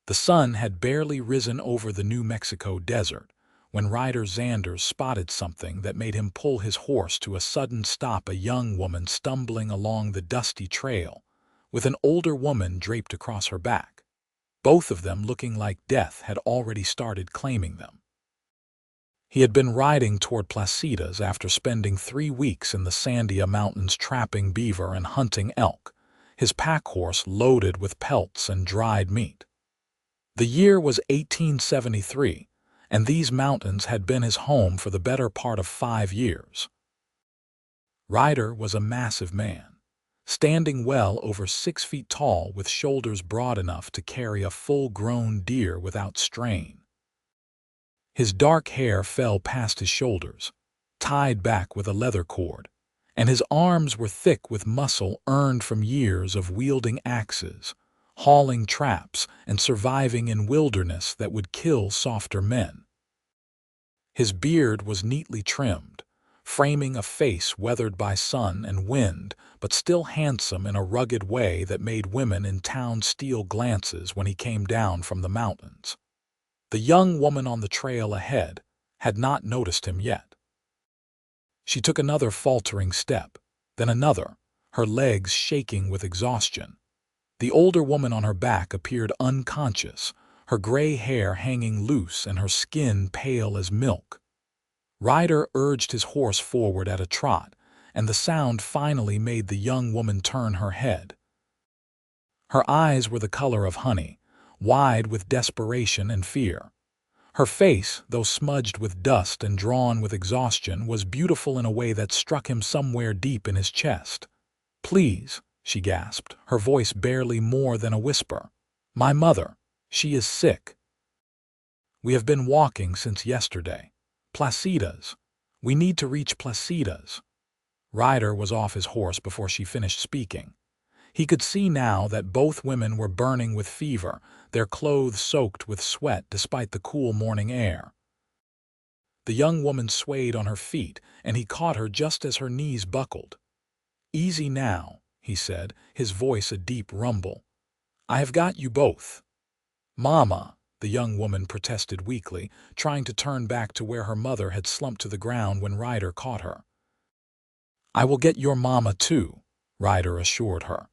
The sun had barely risen over the New Mexico desert when Ryder Xanders spotted something that made him pull his horse to a sudden stop. A young woman stumbling along the dusty trail, with an older woman draped across her back. Both of them looking like death had already started claiming them. He had been riding toward Placitas after spending 3 weeks in the Sandia Mountains trapping beaver and hunting elk, his pack horse loaded with pelts and dried meat. The year was 1873, and these mountains had been his home for the better part of 5 years. Ryder was a massive man, standing well over 6 feet tall with shoulders broad enough to carry a full-grown deer without strain. His dark hair fell past his shoulders, tied back with a leather cord, and his arms were thick with muscle earned from years of wielding axes, hauling traps, and surviving in wilderness that would kill softer men. His beard was neatly trimmed, framing a face weathered by sun and wind, but still handsome in a rugged way that made women in town steal glances when he came down from the mountains. The young woman on the trail ahead had not noticed him yet. She took another faltering step, then another, her legs shaking with exhaustion. The older woman on her back appeared unconscious, her gray hair hanging loose and her skin pale as milk. Ryder urged his horse forward at a trot, and the sound finally made the young woman turn her head. Her eyes were the color of honey, wide with desperation and fear. Her face, though smudged with dust and drawn with exhaustion, was beautiful in a way that struck him somewhere deep in his chest. "Please," she gasped, her voice barely more than a whisper. "My mother, she is sick. We have been walking since yesterday. Placitas. We need to reach Placitas." Ryder was off his horse before she finished speaking. He could see now that both women were burning with fever, their clothes soaked with sweat despite the cool morning air. The young woman swayed on her feet, and he caught her just as her knees buckled. "Easy now," he said, his voice a deep rumble. "I have got you both." "Mama," the young woman protested weakly, trying to turn back to where her mother had slumped to the ground when Ryder caught her. "I will get your mama too," Ryder assured her.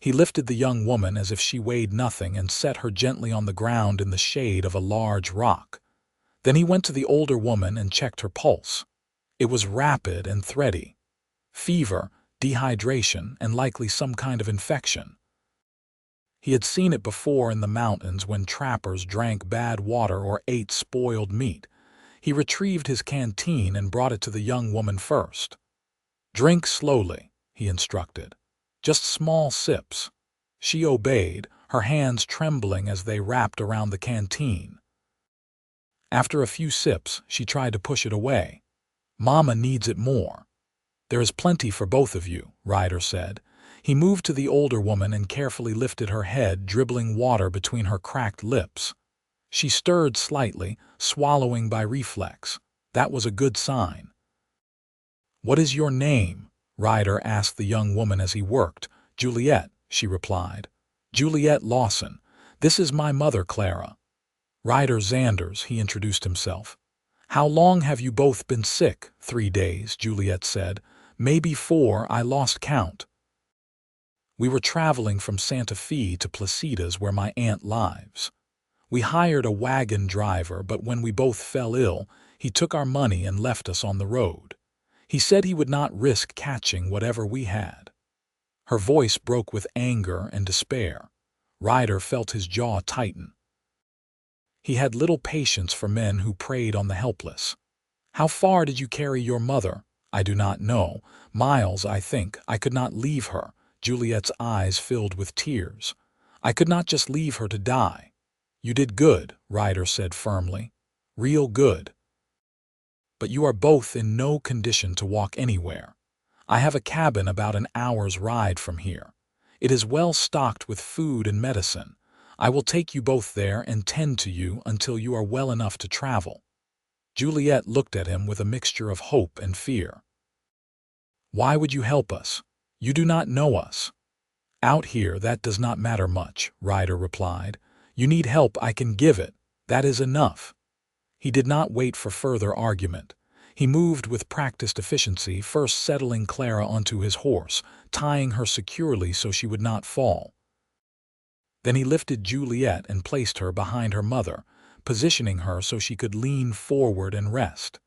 He lifted the young woman as if she weighed nothing and set her gently on the ground in the shade of a large rock. Then he went to the older woman and checked her pulse. It was rapid and thready. Fever, dehydration, and likely some kind of infection. He had seen it before in the mountains when trappers drank bad water or ate spoiled meat. He retrieved his canteen and brought it to the young woman first. "Drink slowly," he instructed. "Just small sips." She obeyed, her hands trembling as they wrapped around the canteen. After a few sips, she tried to push it away. "Mama needs it more." "There is plenty for both of you," Ryder said. He moved to the older woman and carefully lifted her head, dribbling water between her cracked lips. She stirred slightly, swallowing by reflex. That was a good sign. "What is your name?" Ryder asked the young woman as he worked. "Juliette," she replied. "Juliette Lawson. This is my mother, Clara." "Ryder Xanders," he introduced himself. "How long have you both been sick?" "3 days," Juliette said. "Maybe 4, I lost count. We were traveling from Santa Fe to Placitas where my aunt lives. We hired a wagon driver, but when we both fell ill, he took our money and left us on the road. He said he would not risk catching whatever we had." Her voice broke with anger and despair. Ryder felt his jaw tighten. He had little patience for men who preyed on the helpless. "How far did you carry your mother?" "I do not know. Miles, I think. I could not leave her." Juliette's eyes filled with tears. "I could not just leave her to die." "You did good," Ryder said firmly. "Real good. But you are both in no condition to walk anywhere. I have a cabin about an hour's ride from here. It is well stocked with food and medicine. I will take you both there and tend to you until you are well enough to travel." Juliette looked at him with a mixture of hope and fear. "Why would you help us? You do not know us." "Out here, that does not matter much," Ryder replied. You need help, I can give it. That is enough." He did not wait for further argument. He moved with practiced efficiency, first settling Clara onto his horse, tying her securely so she would not fall. Then he lifted Juliette and placed her behind her mother, positioning her so she could lean forward and rest.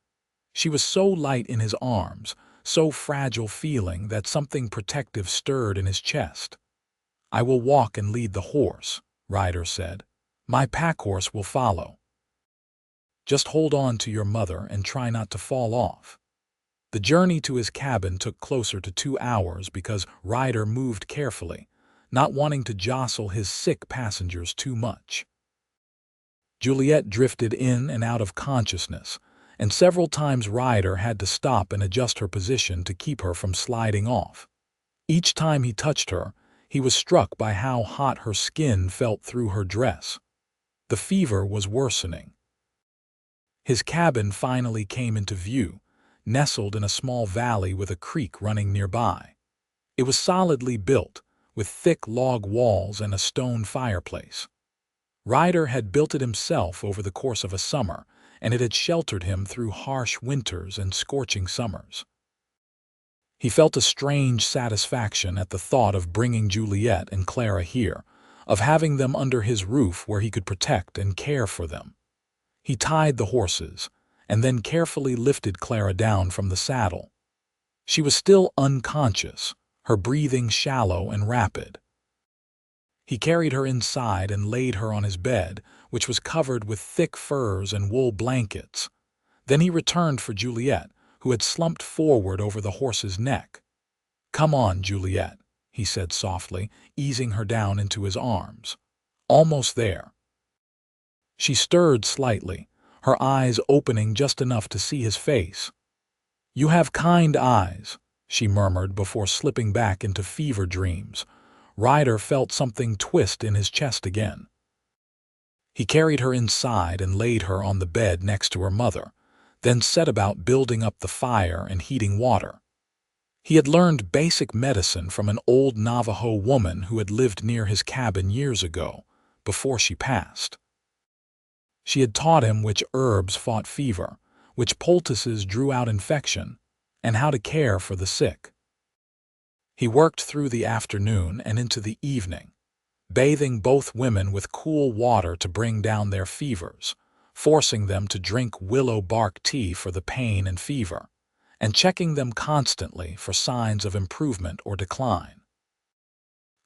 She was so light in his arms, so fragile feeling that something protective stirred in his chest. "I will walk and lead the horse," Ryder said. "My pack horse will follow. Just hold on to your mother and try not to fall off." The journey to his cabin took closer to 2 hours because Ryder moved carefully, not wanting to jostle his sick passengers too much. Juliette drifted in and out of consciousness, and several times Ryder had to stop and adjust her position to keep her from sliding off. Each time he touched her, he was struck by how hot her skin felt through her dress. The fever was worsening. His cabin finally came into view, nestled in a small valley with a creek running nearby. It was solidly built, with thick log walls and a stone fireplace. Ryder had built it himself over the course of a summer, and it had sheltered him through harsh winters and scorching summers. He felt a strange satisfaction at the thought of bringing Juliette and Clara here, of having them under his roof where he could protect and care for them. He tied the horses, and then carefully lifted Clara down from the saddle. She was still unconscious, her breathing shallow and rapid. He carried her inside and laid her on his bed, which was covered with thick furs and wool blankets. Then he returned for Juliette, who had slumped forward over the horse's neck. "Come on, Juliette," he said softly, easing her down into his arms. "Almost there." She stirred slightly, her eyes opening just enough to see his face. "You have kind eyes," she murmured before slipping back into fever dreams. Ryder felt something twist in his chest again. He carried her inside and laid her on the bed next to her mother, then set about building up the fire and heating water. He had learned basic medicine from an old Navajo woman who had lived near his cabin years ago, before she passed. She had taught him which herbs fought fever, which poultices drew out infection, and how to care for the sick. He worked through the afternoon and into the evening, bathing both women with cool water to bring down their fevers, forcing them to drink willow bark tea for the pain and fever, and checking them constantly for signs of improvement or decline.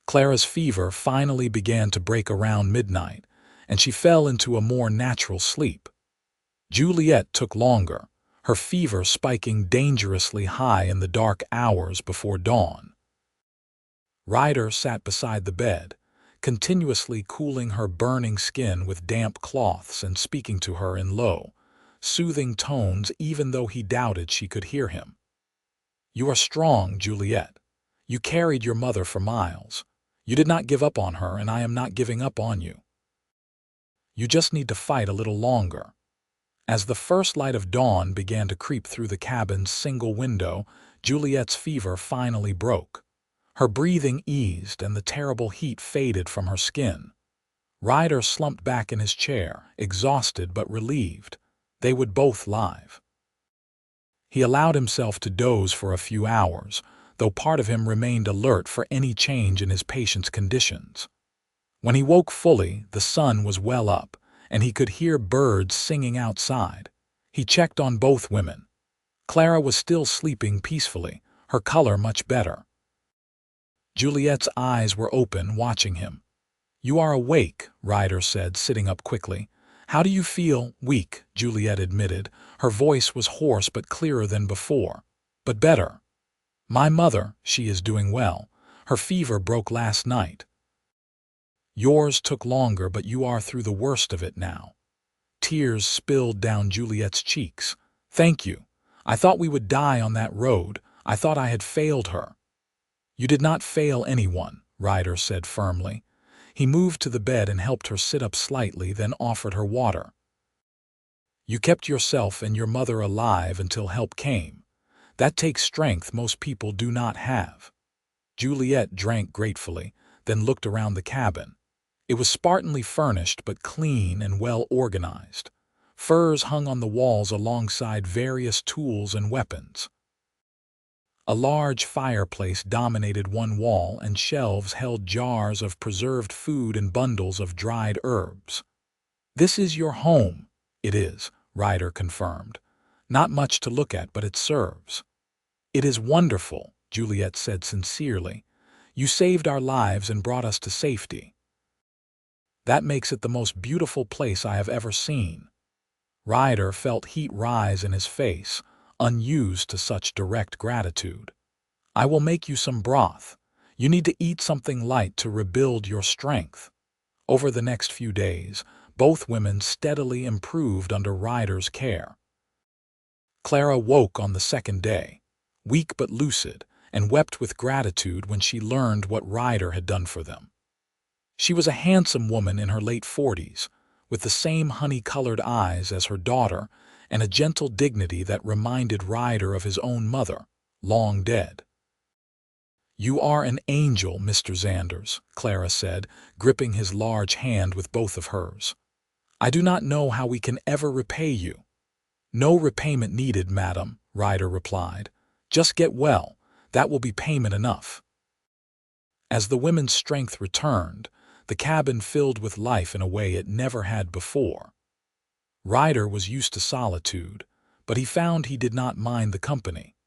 Clara's fever finally began to break around midnight, and she fell into a more natural sleep. Juliette took longer, her fever spiking dangerously high in the dark hours before dawn. Ryder sat beside the bed, continuously cooling her burning skin with damp cloths and speaking to her in low, soothing tones even though he doubted she could hear him. "You are strong, Juliette. You carried your mother for miles. You did not give up on her, and I am not giving up on you. You just need to fight a little longer." As the first light of dawn began to creep through the cabin's single window, Juliette's fever finally broke. Her breathing eased and the terrible heat faded from her skin. Ryder slumped back in his chair, exhausted but relieved. They would both live. He allowed himself to doze for a few hours, though part of him remained alert for any change in his patient's conditions. When he woke fully, the sun was well up, and he could hear birds singing outside. He checked on both women. Clara was still sleeping peacefully, her color much better. Juliette's eyes were open, watching him. "You are awake," Ryder said, sitting up quickly. "How do you feel?" "Weak," Juliette admitted. Her voice was hoarse but clearer than before. "But better. My mother, she is doing well. Her fever broke last night. Yours took longer, but you are through the worst of it now." Tears spilled down Juliette's cheeks. "Thank you. I thought we would die on that road. I thought I had failed her." "You did not fail anyone," Ryder said firmly. He moved to the bed and helped her sit up slightly, then offered her water. "You kept yourself and your mother alive until help came. That takes strength most people do not have." Juliette drank gratefully, then looked around the cabin. It was spartanly furnished but clean and well organized. Furs hung on the walls alongside various tools and weapons. A large fireplace dominated one wall, and shelves held jars of preserved food and bundles of dried herbs. "This is your home." "It is," Ryder confirmed. "Not much to look at, but it serves." "It is wonderful," Juliette said sincerely. "You saved our lives and brought us to safety. That makes it the most beautiful place I have ever seen." Ryder felt heat rise in his face, unused to such direct gratitude. "I will make you some broth. You need to eat something light to rebuild your strength." Over the next few days, both women steadily improved under Ryder's care. Clara woke on the second day, weak but lucid, and wept with gratitude when she learned what Ryder had done for them. She was a handsome woman in her late 40s, with the same honey-colored eyes as her daughter and a gentle dignity that reminded Ryder of his own mother, long dead. "You are an angel, Mr. Xanders," Clara said, gripping his large hand with both of hers. "I do not know how we can ever repay you." "No repayment needed, madam," Ryder replied. "Just get well. That will be payment enough." As the women's strength returned, the cabin filled with life in a way it never had before. Ryder was used to solitude, but he found he did not mind the company.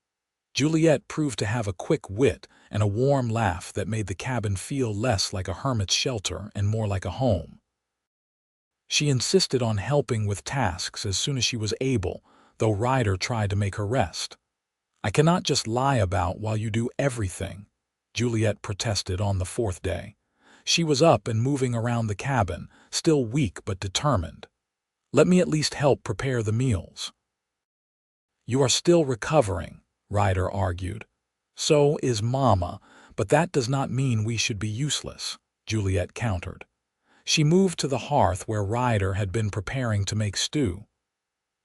Juliette proved to have a quick wit and a warm laugh that made the cabin feel less like a hermit's shelter and more like a home. She insisted on helping with tasks as soon as she was able, though Ryder tried to make her rest. "I cannot just lie about while you do everything," Juliette protested on the fourth day. She was up and moving around the cabin, still weak but determined. "Let me at least help prepare the meals." "You are still recovering," Ryder argued. "So is Mama, but that does not mean we should be useless," Juliette countered. She moved to the hearth where Ryder had been preparing to make stew.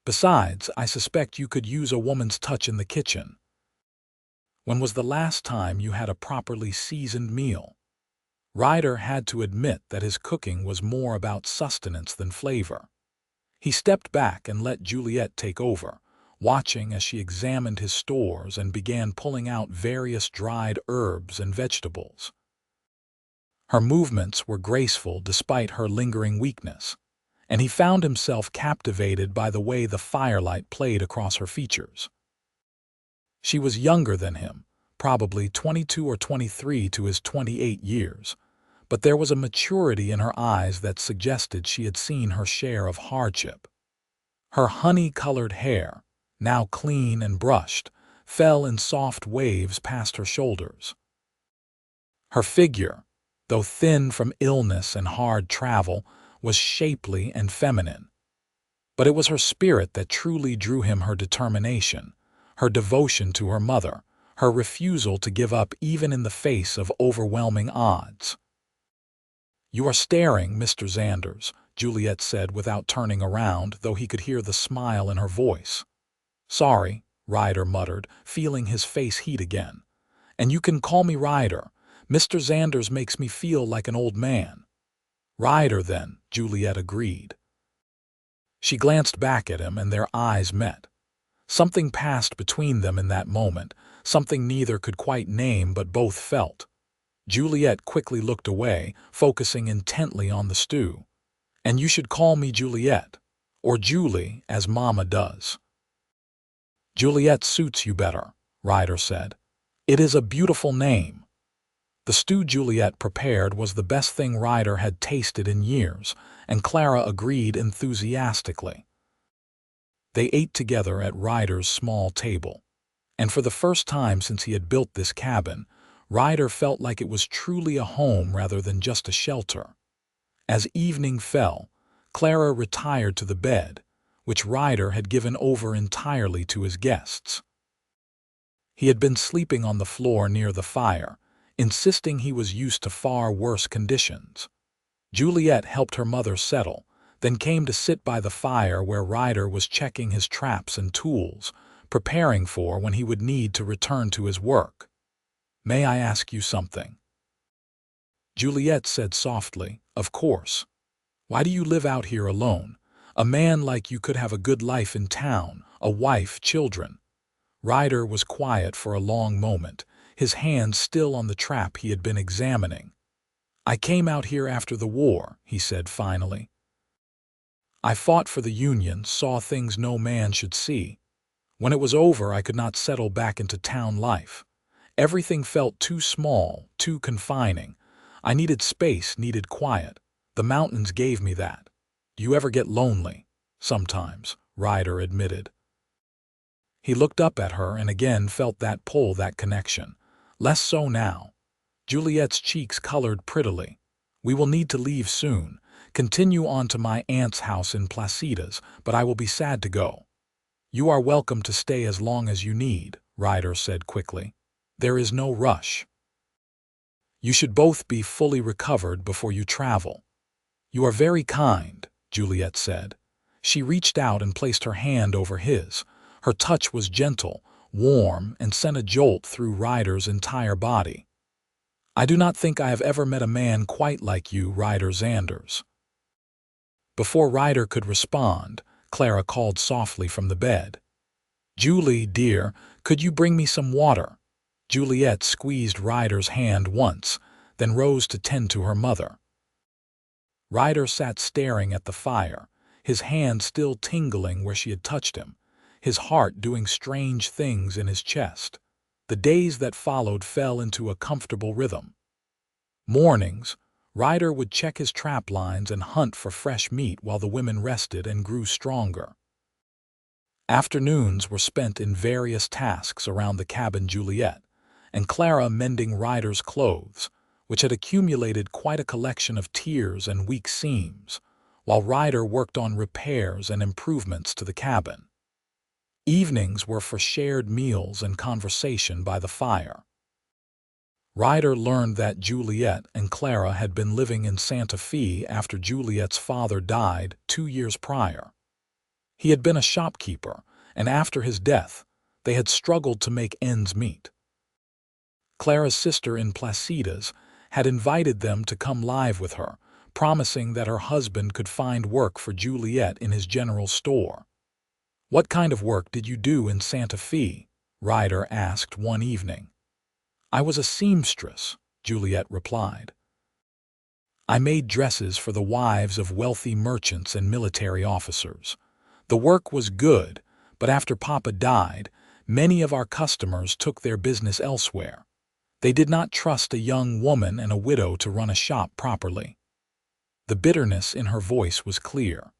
"Besides, I suspect you could use a woman's touch in the kitchen." "When was the last time you had a properly seasoned meal?" Ryder had to admit that his cooking was more about sustenance than flavor. He stepped back and let Juliette take over, watching as she examined his stores and began pulling out various dried herbs and vegetables. Her movements were graceful despite her lingering weakness, and he found himself captivated by the way the firelight played across her features. She was younger than him, probably 22 or 23 to his 28 years, but there was a maturity in her eyes that suggested she had seen her share of hardship. Her honey-colored hair, now clean and brushed, fell in soft waves past her shoulders. Her figure, though thin from illness and hard travel, was shapely and feminine. But it was her spirit that truly drew him, her determination, her devotion to her mother, her refusal to give up even in the face of overwhelming odds. "You are staring, Mr. Xanders," Juliette said without turning around, though he could hear the smile in her voice. "Sorry," Ryder muttered, feeling his face heat again. "And you can call me Ryder. Mr. Xanders makes me feel like an old man." "Ryder, then," Juliette agreed. She glanced back at him and their eyes met. Something passed between them in that moment, something neither could quite name but both felt. Juliette quickly looked away, focusing intently on the stew. "And you should call me Juliette, or Julie, as Mama does." "Juliette suits you better," Ryder said. "It is a beautiful name." The stew Juliette prepared was the best thing Ryder had tasted in years, and Clara agreed enthusiastically. They ate together at Ryder's small table, and for the first time since he had built this cabin, Ryder felt like it was truly a home rather than just a shelter. As evening fell, Clara retired to the bed, which Ryder had given over entirely to his guests. He had been sleeping on the floor near the fire, insisting he was used to far worse conditions. Juliette helped her mother settle, then came to sit by the fire where Ryder was checking his traps and tools, preparing for when he would need to return to his work. "May I ask you something?" Juliette said softly, Of course. Why do you live out here alone? A man like you could have a good life in town, a wife, children." Ryder was quiet for a long moment, his hands still on the trap he had been examining. "I came out here after the war," he said finally. "I fought for the Union, saw things no man should see. When it was over, I could not settle back into town life. Everything felt too small, too confining. I needed space, needed quiet. The mountains gave me that." "Do you ever get lonely?" "Sometimes," Ryder admitted. He looked up at her and again felt that pull, that connection. Less so now. Juliette's cheeks colored prettily. "We will need to leave soon. Continue on to my aunt's house in Placitas, but I will be sad to go." "You are welcome to stay as long as you need," Ryder said quickly. "There is no rush. You should both be fully recovered before you travel." "You are very kind," Juliette said. She reached out and placed her hand over his. Her touch was gentle, warm, and sent a jolt through Ryder's entire body. "I do not think I have ever met a man quite like you, Ryder Xanders." Before Ryder could respond, Clara called softly from the bed. "Julie, dear, could you bring me some water?" Juliette squeezed Ryder's hand once, then rose to tend to her mother. Ryder sat staring at the fire, his hand still tingling where she had touched him, his heart doing strange things in his chest. The days that followed fell into a comfortable rhythm. Mornings, Ryder would check his trap lines and hunt for fresh meat while the women rested and grew stronger. Afternoons were spent in various tasks around the cabin, Juliette and Clara mending Ryder's clothes, which had accumulated quite a collection of tears and weak seams, while Ryder worked on repairs and improvements to the cabin. Evenings were for shared meals and conversation by the fire. Ryder learned that Juliette and Clara had been living in Santa Fe after Juliette's father died 2 years prior. He had been a shopkeeper, and after his death, they had struggled to make ends meet. Clara's sister in Placitas had invited them to come live with her, promising that her husband could find work for Juliette in his general store. "What kind of work did you do in Santa Fe?" Ryder asked one evening. "I was a seamstress," Juliette replied. "I made dresses for the wives of wealthy merchants and military officers. The work was good, but after Papa died, many of our customers took their business elsewhere. They did not trust a young woman and a widow to run a shop properly." The bitterness in her voice was clear.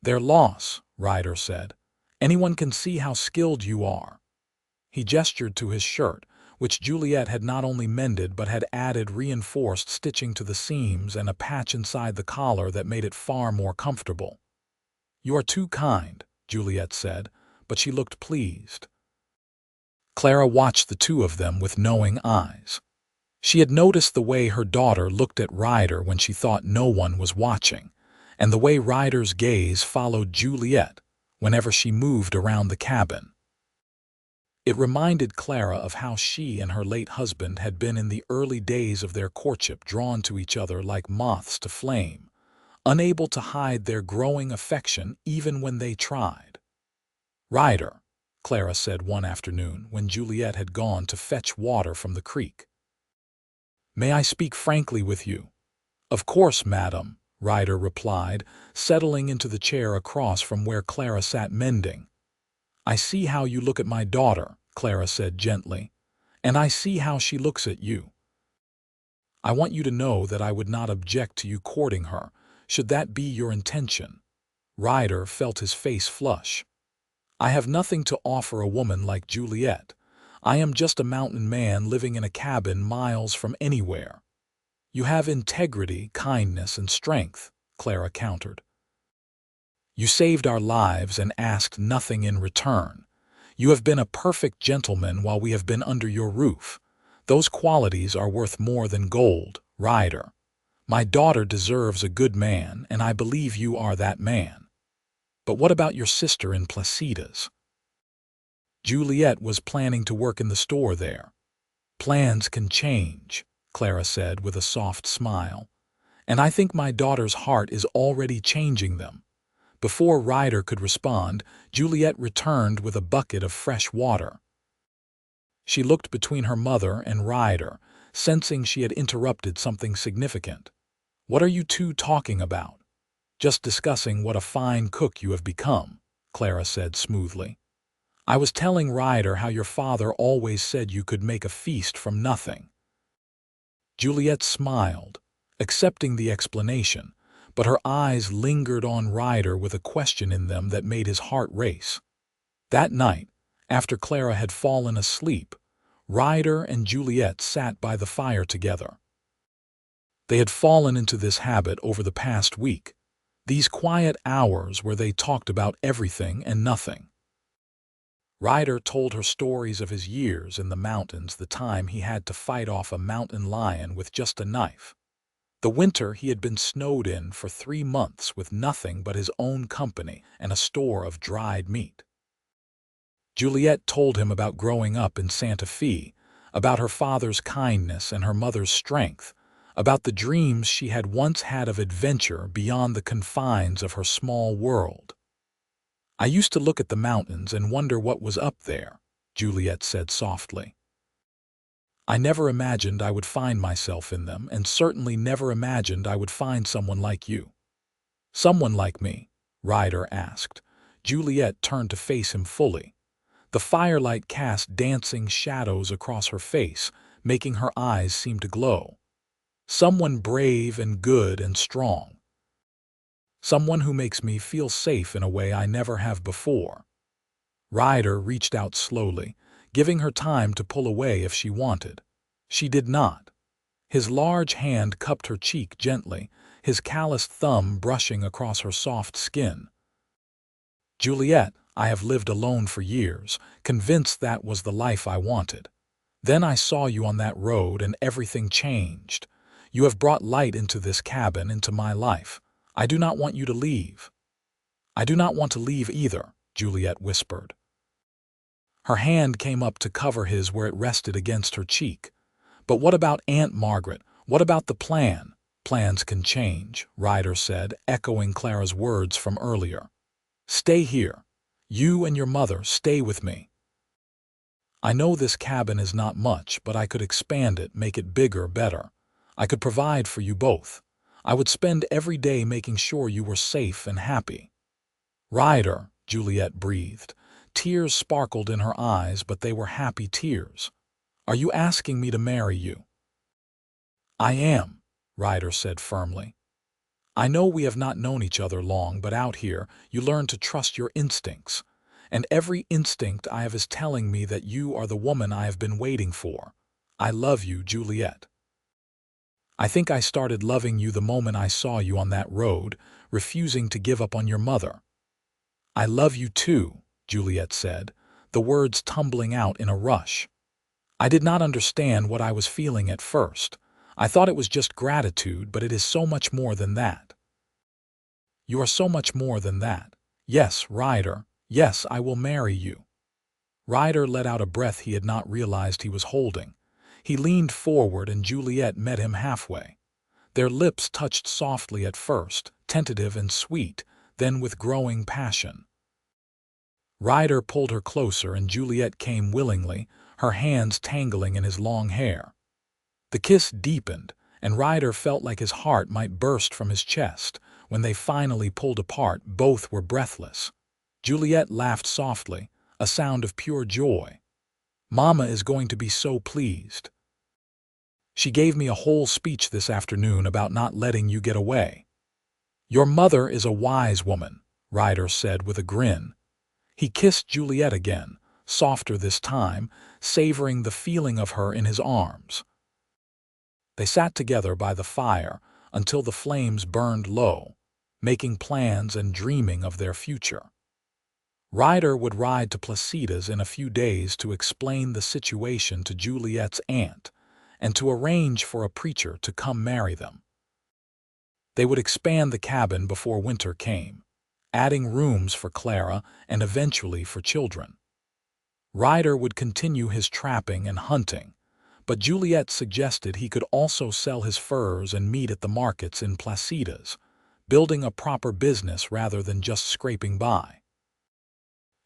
"Their loss," Ryder said. "Anyone can see how skilled you are." He gestured to his shirt, which Juliette had not only mended but had added reinforced stitching to the seams and a patch inside the collar that made it far more comfortable. "You are too kind," Juliette said, but she looked pleased. Clara watched the two of them with knowing eyes. She had noticed the way her daughter looked at Ryder when she thought no one was watching, and the way Ryder's gaze followed Juliette whenever she moved around the cabin. It reminded Clara of how she and her late husband had been in the early days of their courtship, drawn to each other like moths to flame, unable to hide their growing affection even when they tried. "Ryder," Clara said one afternoon when Juliette had gone to fetch water from the creek, "may I speak frankly with you?" "Of course, madam," Ryder replied, settling into the chair across from where Clara sat mending. "I see how you look at my daughter," Clara said gently, "and I see how she looks at you. I want you to know that I would not object to you courting her, should that be your intention." Ryder felt his face flush. "I have nothing to offer a woman like Juliette. I am just a mountain man living in a cabin miles from anywhere." "You have integrity, kindness, and strength," Clara countered. "You saved our lives and asked nothing in return. You have been a perfect gentleman while we have been under your roof. Those qualities are worth more than gold, Ryder. My daughter deserves a good man, and I believe you are that man. But what about your sister in Placitas?" Juliette was planning to work in the store there. "Plans can change," Clara said with a soft smile. And I think my daughter's heart is already changing them." Before Ryder could respond, Juliette returned with a bucket of fresh water. She looked between her mother and Ryder, sensing she had interrupted something significant. "What are you two talking about?" "Just discussing what a fine cook you have become," Clara said smoothly. "I was telling Ryder how your father always said you could make a feast from nothing." Juliette smiled, accepting the explanation, but her eyes lingered on Ryder with a question in them that made his heart race. That night, after Clara had fallen asleep, Ryder and Juliette sat by the fire together. They had fallen into this habit over the past week, these quiet hours where they talked about everything and nothing. Ryder told her stories of his years in the mountains, the time he had to fight off a mountain lion with just a knife, the winter he had been snowed in for 3 months with nothing but his own company and a store of dried meat. Juliette told him about growing up in Santa Fe, about her father's kindness and her mother's strength, about the dreams she had once had of adventure beyond the confines of her small world. "I used to look at the mountains and wonder what was up there," Juliette said softly. "I never imagined I would find myself in them, and certainly never imagined I would find someone like you." "Someone like me?" Ryder asked. Juliette turned to face him fully. The firelight cast dancing shadows across her face, making her eyes seem to glow. "Someone brave and good and strong. Someone who makes me feel safe in a way I never have before." Ryder reached out slowly, giving her time to pull away if she wanted. She did not. His large hand cupped her cheek gently, his calloused thumb brushing across her soft skin. "Juliette, I have lived alone for years, convinced that was the life I wanted. Then I saw you on that road and everything changed. You have brought light into this cabin, into my life. I do not want you to leave." "I do not want to leave either," Juliette whispered. Her hand came up to cover his where it rested against her cheek. "But what about Aunt Margaret? What about the plan?" "Plans can change," Ryder said, echoing Clara's words from earlier. "Stay here. You and your mother stay with me. I know this cabin is not much, but I could expand it, make it bigger, better. I could provide for you both. I would spend every day making sure you were safe and happy." "Ryder," Juliette breathed. Tears sparkled in her eyes, but they were happy tears. "Are you asking me to marry you?" "I am," Ryder said firmly. "I know we have not known each other long, but out here you learn to trust your instincts. And every instinct I have is telling me that you are the woman I have been waiting for. I love you, Juliette. I think I started loving you the moment I saw you on that road, refusing to give up on your mother." "I love you too," Juliette said, the words tumbling out in a rush. "I did not understand what I was feeling at first. I thought it was just gratitude, but it is so much more than that." "You are so much more than that. Yes, Ryder. Yes, I will marry you." Ryder let out a breath he had not realized he was holding. He leaned forward and Juliette met him halfway. Their lips touched softly at first, tentative and sweet, then with growing passion. Ryder pulled her closer and Juliette came willingly, her hands tangling in his long hair. The kiss deepened, and Ryder felt like his heart might burst from his chest. When they finally pulled apart, both were breathless. Juliette laughed softly, a sound of pure joy. "Mama is going to be so pleased. She gave me a whole speech this afternoon about not letting you get away." "Your mother is a wise woman," Ryder said with a grin. He kissed Juliette again, softer this time, savoring the feeling of her in his arms. They sat together by the fire until the flames burned low, making plans and dreaming of their future. Ryder would ride to Placida's in a few days to explain the situation to Juliette's aunt and to arrange for a preacher to come marry them. They would expand the cabin before winter came, adding rooms for Clara and eventually for children. Ryder would continue his trapping and hunting, but Juliette suggested he could also sell his furs and meet at the markets in placitas, building a proper business rather than just scraping by.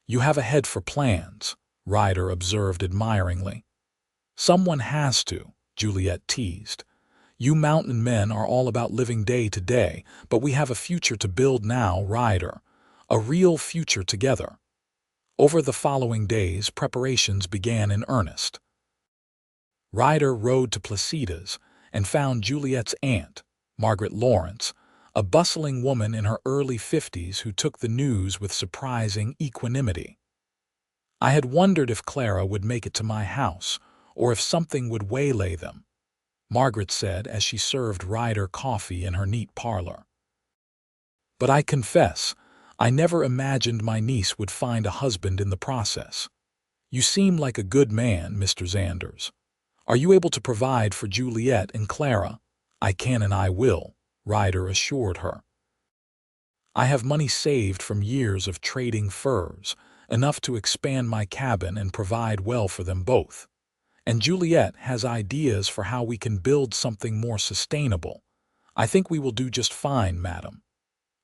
"You have a head for plans," Ryder observed admiringly. "Someone has to," Juliette teased. "You mountain men are all about living day to day, but we have a future to build now, Ryder. A real future together." Over the following days, preparations began in earnest. Ryder rode to Placitas and found Juliette's aunt, Margaret Lawrence, a bustling woman in her early 50s who took the news with surprising equanimity. "I had wondered if Clara would make it to my house, or if something would waylay them," Margaret said as she served Ryder coffee in her neat parlor. "But I confess, I never imagined my niece would find a husband in the process. You seem like a good man, Mr. Xanders. Are you able to provide for Juliette and Clara?" "I can and I will," Ryder assured her. "I have money saved from years of trading furs, enough to expand my cabin and provide well for them both. And Juliette has ideas for how we can build something more sustainable. I think we will do just fine, madam."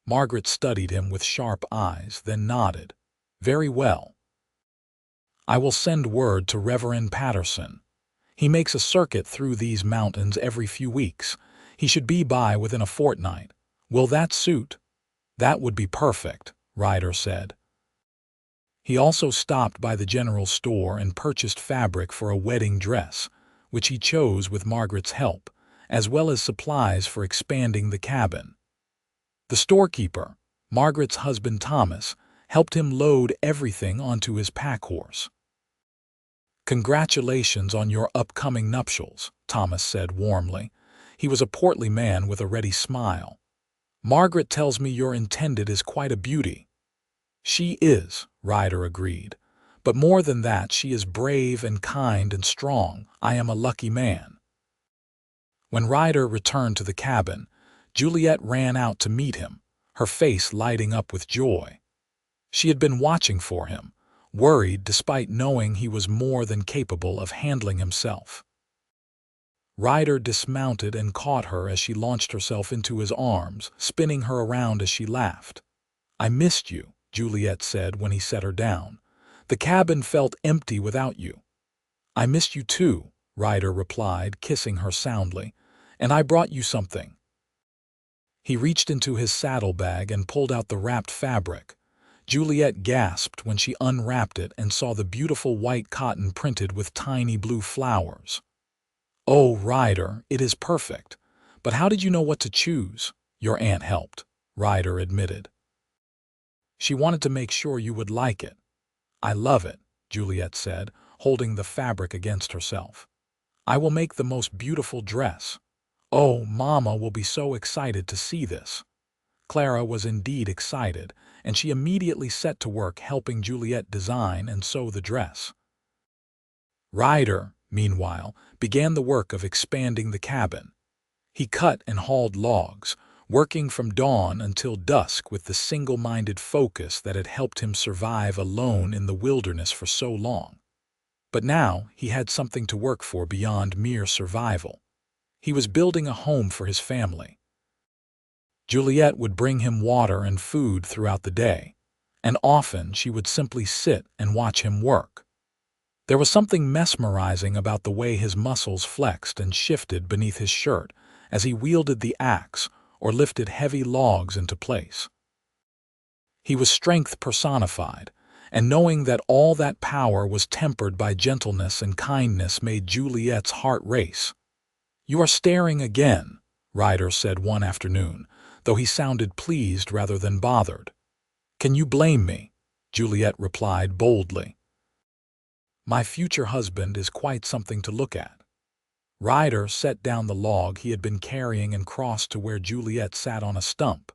Margaret studied him with sharp eyes, then nodded. "Very well. I will send word to Reverend Patterson. He makes a circuit through these mountains every few weeks. He should be by within a fortnight. Will that suit?" "That would be perfect," Ryder said. He also stopped by the general store and purchased fabric for a wedding dress, which he chose with Margaret's help, as well as supplies for expanding the cabin. The storekeeper, Margaret's husband Thomas, helped him load everything onto his pack horse. "Congratulations on your upcoming nuptials," Thomas said warmly. He was a portly man with a ready smile. "Margaret tells me your intended is quite a beauty." "She is," Ryder agreed. "But more than that, she is brave and kind and strong. I am a lucky man." When Ryder returned to the cabin, Juliette ran out to meet him, her face lighting up with joy. She had been watching for him, worried despite knowing he was more than capable of handling himself. Ryder dismounted and caught her as she launched herself into his arms, spinning her around as she laughed. "I missed you," Juliette said when he set her down. "The cabin felt empty without you." "I missed you too," Ryder replied, kissing her soundly. "And I brought you something." He reached into his saddlebag and pulled out the wrapped fabric. Juliette gasped when she unwrapped it and saw the beautiful white cotton printed with tiny blue flowers. "Oh, Ryder, it is perfect. But how did you know what to choose?" "Your aunt helped," Ryder admitted. "She wanted to make sure you would like it." "I love it," Juliette said, holding the fabric against herself. "I will make the most beautiful dress. Oh, Mama will be so excited to see this." Clara was indeed excited, and she immediately set to work helping Juliette design and sew the dress. Ryder, meanwhile, began the work of expanding the cabin. He cut and hauled logs, working from dawn until dusk with the single-minded focus that had helped him survive alone in the wilderness for so long. But now he had something to work for beyond mere survival. He was building a home for his family. Juliette would bring him water and food throughout the day, and often she would simply sit and watch him work. There was something mesmerizing about the way his muscles flexed and shifted beneath his shirt as he wielded the axe or lifted heavy logs into place. He was strength personified, and knowing that all that power was tempered by gentleness and kindness made Juliette's heart race. "You are staring again," Ryder said one afternoon, though he sounded pleased rather than bothered. "Can you blame me?" Juliette replied boldly. "My future husband is quite something to look at." Ryder set down the log he had been carrying and crossed to where Juliette sat on a stump.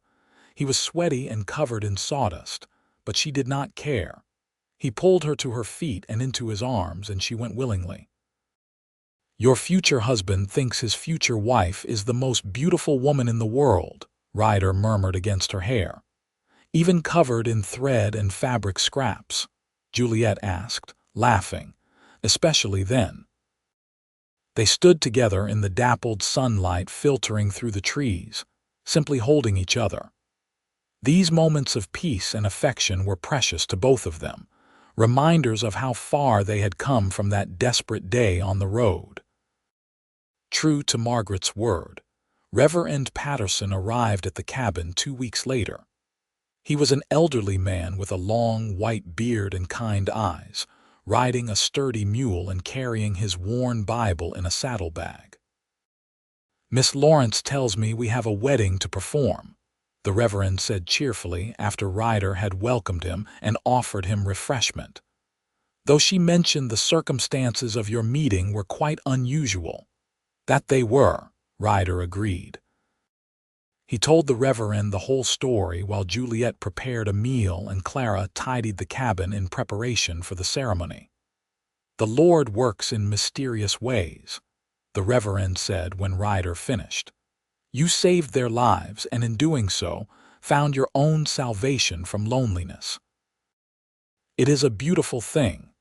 He was sweaty and covered in sawdust, but she did not care. He pulled her to her feet and into his arms, and she went willingly. "Your future husband thinks his future wife is the most beautiful woman in the world," Ryder murmured against her hair. "Even covered in thread and fabric scraps?" Juliette asked, laughing. "Especially then." They stood together in the dappled sunlight filtering through the trees, simply holding each other. These moments of peace and affection were precious to both of them, reminders of how far they had come from that desperate day on the road. True to Margaret's word, Reverend Patterson arrived at the cabin 2 weeks later. He was an elderly man with a long, white beard and kind eyes, riding a sturdy mule and carrying his worn Bible in a saddlebag. "Miss Lawrence tells me we have a wedding to perform," the Reverend said cheerfully after Ryder had welcomed him and offered him refreshment. "Though she mentioned the circumstances of your meeting were quite unusual." "That they were," Ryder agreed. He told the Reverend the whole story while Juliette prepared a meal and Clara tidied the cabin in preparation for the ceremony. "The Lord works in mysterious ways," the Reverend said when Ryder finished. "You saved their lives and in doing so, found your own salvation from loneliness. It is a beautiful thing."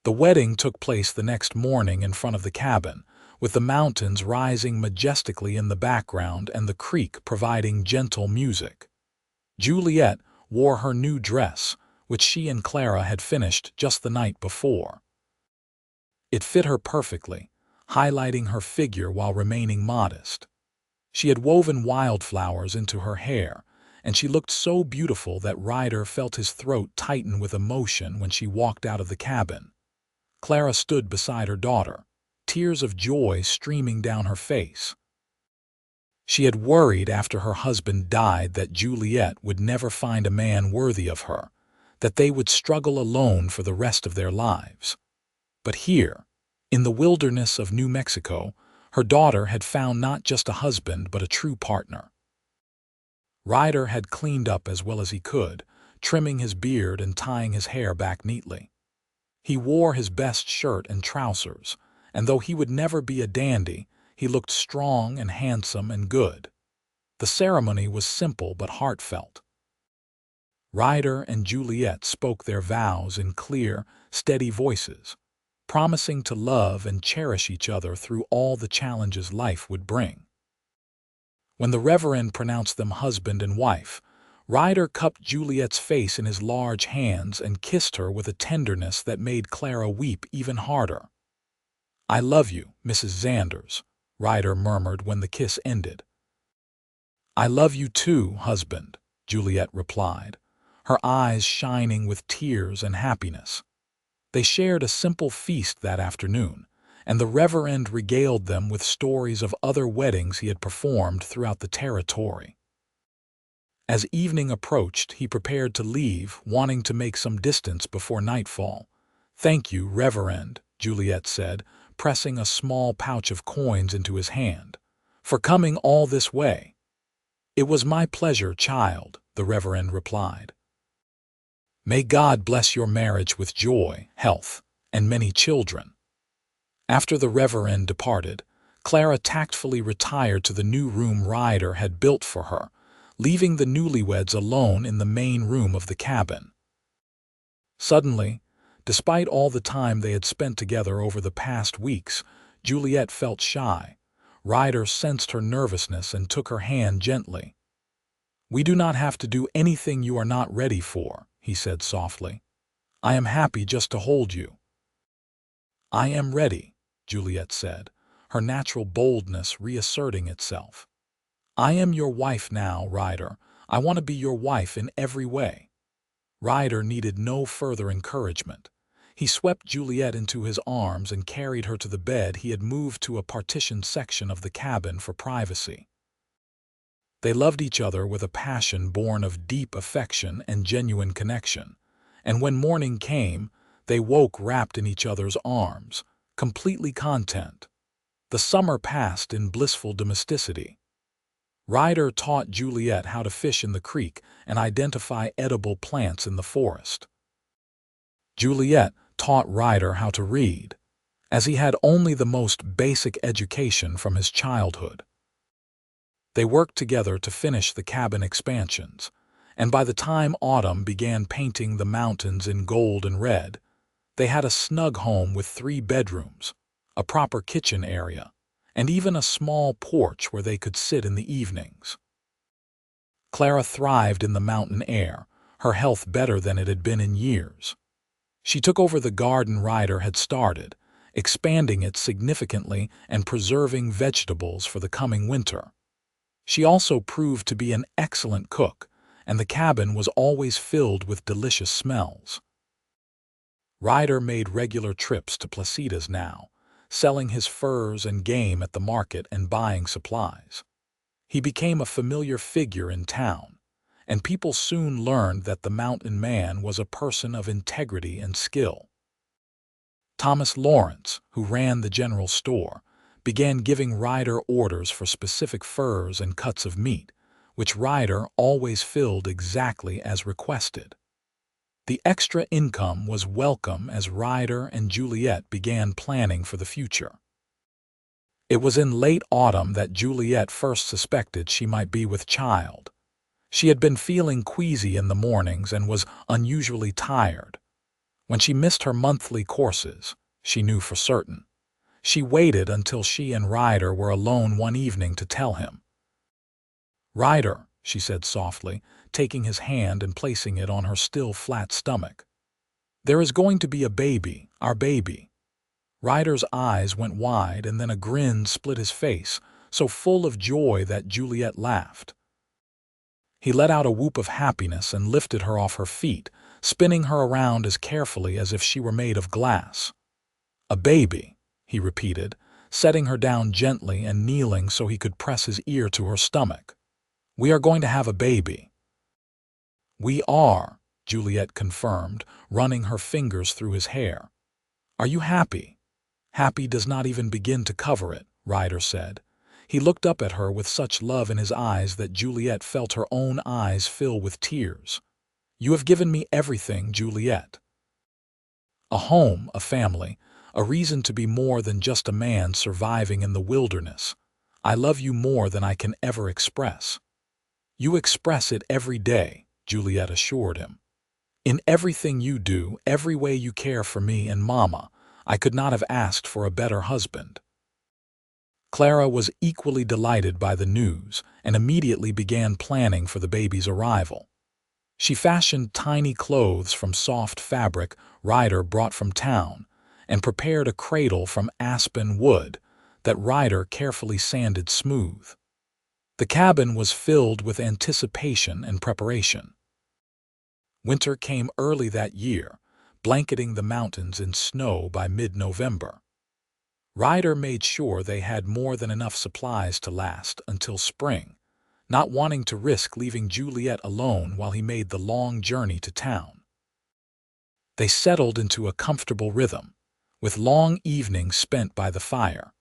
The wedding took place the next morning in front of the cabin, with the mountains rising majestically in the background and the creek providing gentle music. Juliette wore her new dress, which she and Clara had finished just the night before. It fit her perfectly, highlighting her figure while remaining modest. She had woven wildflowers into her hair, and she looked so beautiful that Ryder felt his throat tighten with emotion when she walked out of the cabin. Clara stood beside her daughter, tears of joy streaming down her face. She had worried after her husband died that Juliette would never find a man worthy of her, that they would struggle alone for the rest of their lives. But here, in the wilderness of New Mexico, her daughter had found not just a husband but a true partner. Ryder had cleaned up as well as he could, trimming his beard and tying his hair back neatly. He wore his best shirt and trousers, and though he would never be a dandy, he looked strong and handsome and good. The ceremony was simple but heartfelt. Ryder and Juliette spoke their vows in clear, steady voices, promising to love and cherish each other through all the challenges life would bring. When the Reverend pronounced them husband and wife, Ryder cupped Juliette's face in his large hands and kissed her with a tenderness that made Clara weep even harder. "I love you, Mrs. Xanders," Ryder murmured when the kiss ended. "I love you too, husband," Juliette replied, her eyes shining with tears and happiness. They shared a simple feast that afternoon, and the Reverend regaled them with stories of other weddings he had performed throughout the territory. As evening approached, he prepared to leave, wanting to make some distance before nightfall. "Thank you, Reverend," Juliette said, pressing a small pouch of coins into his hand, "for coming all this way." "It was my pleasure, child," the Reverend replied. "May God bless your marriage with joy, health, and many children." After the Reverend departed, Clara tactfully retired to the new room Ryder had built for her, leaving the newlyweds alone in the main room of the cabin. Suddenly, despite all the time they had spent together over the past weeks, Juliette felt shy. Ryder sensed her nervousness and took her hand gently. "We do not have to do anything you are not ready for," he said softly. "I am happy just to hold you." "I am ready," Juliette said, her natural boldness reasserting itself. "I am your wife now, Ryder. I want to be your wife in every way." Ryder needed no further encouragement. He swept Juliette into his arms and carried her to the bed he had moved to a partitioned section of the cabin for privacy. They loved each other with a passion born of deep affection and genuine connection, and when morning came, they woke wrapped in each other's arms, completely content. The summer passed in blissful domesticity. Ryder taught Juliette how to fish in the creek and identify edible plants in the forest. Juliette taught Ryder how to read, as he had only the most basic education from his childhood. They worked together to finish the cabin expansions, and by the time autumn began painting the mountains in gold and red, they had a snug home with 3 bedrooms, a proper kitchen area, and even a small porch where they could sit in the evenings. Clara thrived in the mountain air, her health better than it had been in years. She took over the garden Ryder had started, expanding it significantly and preserving vegetables for the coming winter. She also proved to be an excellent cook, and the cabin was always filled with delicious smells. Ryder made regular trips to Placitas now, selling his furs and game at the market and buying supplies. He became a familiar figure in town, and people soon learned that the mountain man was a person of integrity and skill. Thomas Lawrence, who ran the general store, began giving Ryder orders for specific furs and cuts of meat, which Ryder always filled exactly as requested. The extra income was welcome as Ryder and Juliette began planning for the future. It was in late autumn that Juliette first suspected she might be with child. She had been feeling queasy in the mornings and was unusually tired. When she missed her monthly courses, she knew for certain. She waited until she and Ryder were alone one evening to tell him. "Ryder," she said softly, taking his hand and placing it on her still flat stomach. "There is going to be a baby, our baby." Ryder's eyes went wide and then a grin split his face, so full of joy that Juliette laughed. He let out a whoop of happiness and lifted her off her feet, spinning her around as carefully as if she were made of glass. "A baby," he repeated, setting her down gently and kneeling so he could press his ear to her stomach. "We are going to have a baby." "We are," Juliette confirmed, running her fingers through his hair. "Are you happy?" "Happy does not even begin to cover it," Ryder said. He looked up at her with such love in his eyes that Juliette felt her own eyes fill with tears. "You have given me everything, Juliette. A home, a family, a reason to be more than just a man surviving in the wilderness. I love you more than I can ever express." "You express it every day," Juliette assured him. "In everything you do, every way you care for me and Mama, I could not have asked for a better husband." Clara was equally delighted by the news and immediately began planning for the baby's arrival. She fashioned tiny clothes from soft fabric Ryder brought from town and prepared a cradle from aspen wood that Ryder carefully sanded smooth. The cabin was filled with anticipation and preparation. Winter came early that year, blanketing the mountains in snow by mid-November. Ryder made sure they had more than enough supplies to last until spring, not wanting to risk leaving Juliette alone while he made the long journey to town. They settled into a comfortable rhythm, with long evenings spent by the fire,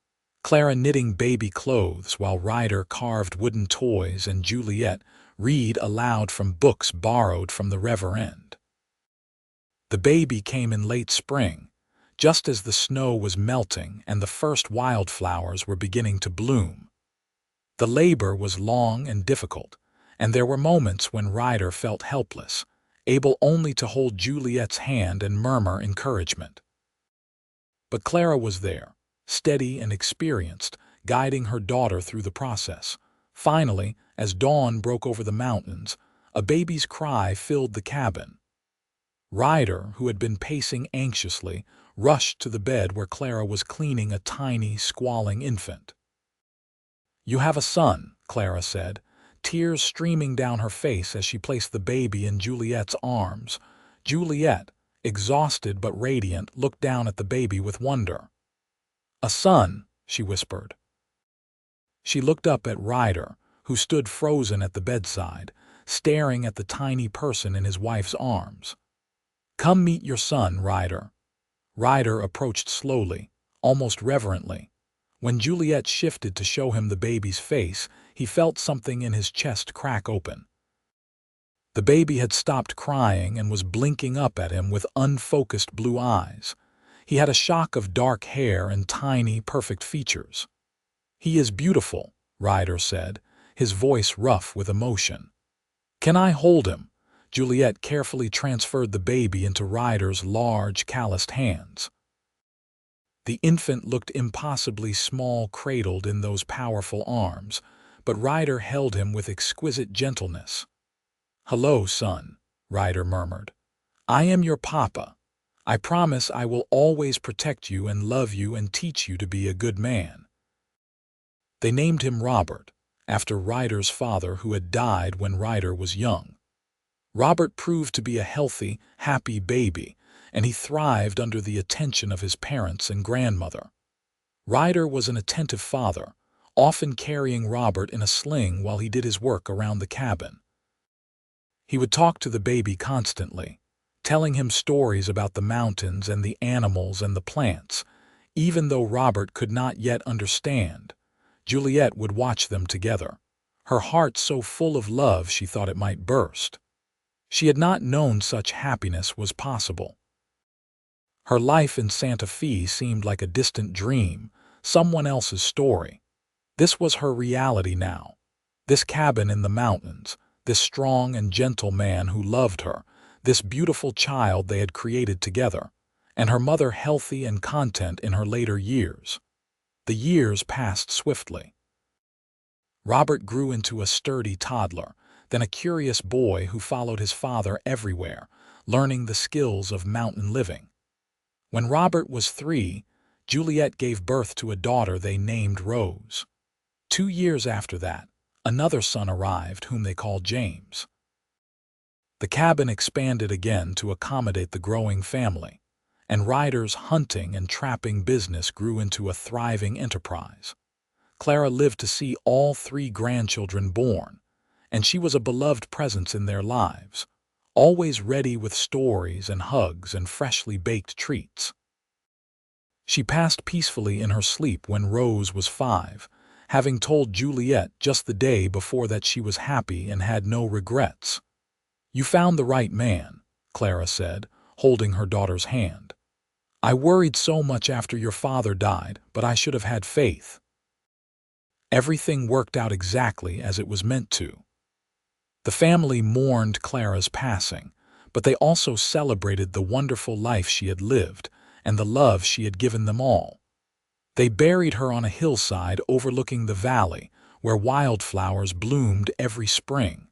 Clara knitting baby clothes while Ryder carved wooden toys and Juliette read aloud from books borrowed from the Reverend. The baby came in late spring, just as the snow was melting and the first wildflowers were beginning to bloom. The labor was long and difficult, and there were moments when Ryder felt helpless, able only to hold Juliette's hand and murmur encouragement. But Clara was there, steady and experienced, guiding her daughter through the process. Finally, as dawn broke over the mountains, a baby's cry filled the cabin. Ryder, who had been pacing anxiously, rushed to the bed where Clara was cleaning a tiny, squalling infant. "You have a son," Clara said, tears streaming down her face as she placed the baby in Juliette's arms. Juliette, exhausted but radiant, looked down at the baby with wonder. "A son," she whispered. She looked up at Ryder, who stood frozen at the bedside, staring at the tiny person in his wife's arms. "Come meet your son, Ryder." Ryder approached slowly, almost reverently. When Juliette shifted to show him the baby's face, he felt something in his chest crack open. The baby had stopped crying and was blinking up at him with unfocused blue eyes. He had a shock of dark hair and tiny, perfect features. "He is beautiful," Ryder said, his voice rough with emotion. "Can I hold him?" Juliette carefully transferred the baby into Ryder's large, calloused hands. The infant looked impossibly small cradled in those powerful arms, but Ryder held him with exquisite gentleness. "Hello, son," Ryder murmured. "I am your papa. I promise I will always protect you and love you and teach you to be a good man." They named him Robert, after Ryder's father who had died when Ryder was young. Robert proved to be a healthy, happy baby, and he thrived under the attention of his parents and grandmother. Ryder was an attentive father, often carrying Robert in a sling while he did his work around the cabin. He would talk to the baby constantly, telling him stories about the mountains and the animals and the plants. Even though Robert could not yet understand, Juliette would watch them together, her heart so full of love she thought it might burst. She had not known such happiness was possible. Her life in Santa Fe seemed like a distant dream, someone else's story. This was her reality now. This cabin in the mountains, this strong and gentle man who loved her, this beautiful child they had created together, and her mother healthy and content in her later years. The years passed swiftly. Robert grew into a sturdy toddler, then a curious boy who followed his father everywhere, learning the skills of mountain living. When Robert was 3, Juliette gave birth to a daughter they named Rose. 2 years after that, another son arrived whom they called James. The cabin expanded again to accommodate the growing family, and Ryder's hunting and trapping business grew into a thriving enterprise. Clara lived to see all 3 grandchildren born, and she was a beloved presence in their lives, always ready with stories and hugs and freshly baked treats. She passed peacefully in her sleep when Rose was 5, having told Juliette just the day before that she was happy and had no regrets. "You found the right man," Clara said, holding her daughter's hand. "I worried so much after your father died, but I should have had faith." Everything worked out exactly as it was meant to. The family mourned Clara's passing, but they also celebrated the wonderful life she had lived and the love she had given them all. They buried her on a hillside overlooking the valley, where wildflowers bloomed every spring.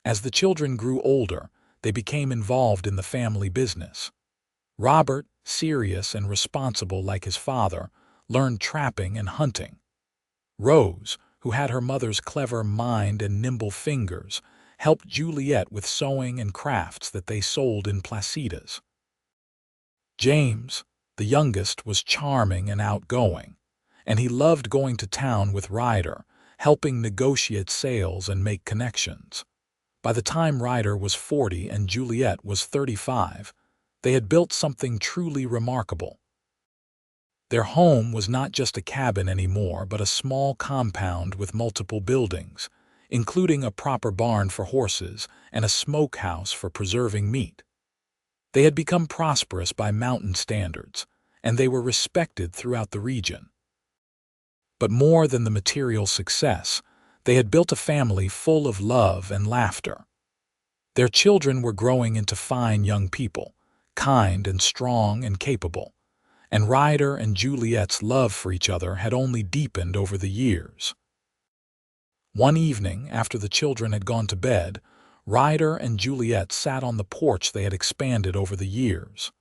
As the children grew older, they became involved in the family business. Robert, serious and responsible like his father, learned trapping and hunting. Rose, who had her mother's clever mind and nimble fingers, helped Juliette with sewing and crafts that they sold in placitas. James, the youngest, was charming and outgoing, and he loved going to town with Ryder, helping negotiate sales and make connections. By the time Ryder was 40 and Juliette was 35, they had built something truly remarkable. Their home was not just a cabin anymore, but a small compound with multiple buildings, including a proper barn for horses and a smokehouse for preserving meat. They had become prosperous by mountain standards, and they were respected throughout the region. But more than the material success, they had built a family full of love and laughter. Their children were growing into fine young people, kind and strong and capable, and Ryder and Juliette's love for each other had only deepened over the years. One evening, after the children had gone to bed, Ryder and Juliette sat on the porch they had expanded over the years.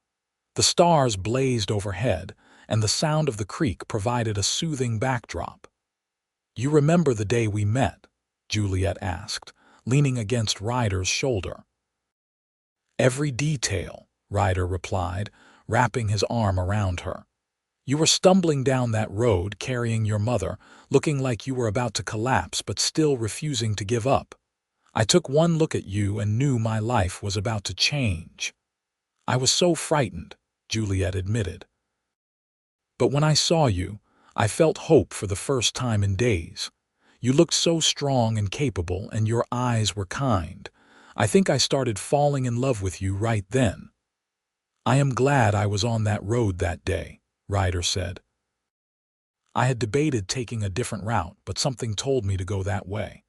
The stars blazed overhead, and the sound of the creek provided a soothing backdrop. "You remember the day we met?" Juliette asked, leaning against Ryder's shoulder. "Every detail," Ryder replied, wrapping his arm around her. "You were stumbling down that road carrying your mother, looking like you were about to collapse but still refusing to give up. I took one look at you and knew my life was about to change." "I was so frightened," Juliette admitted. "But when I saw you, I felt hope for the first time in days. You looked so strong and capable, and your eyes were kind. I think I started falling in love with you right then." "I am glad I was on that road that day," Ryder said. "I had debated taking a different route, but something told me to go that way.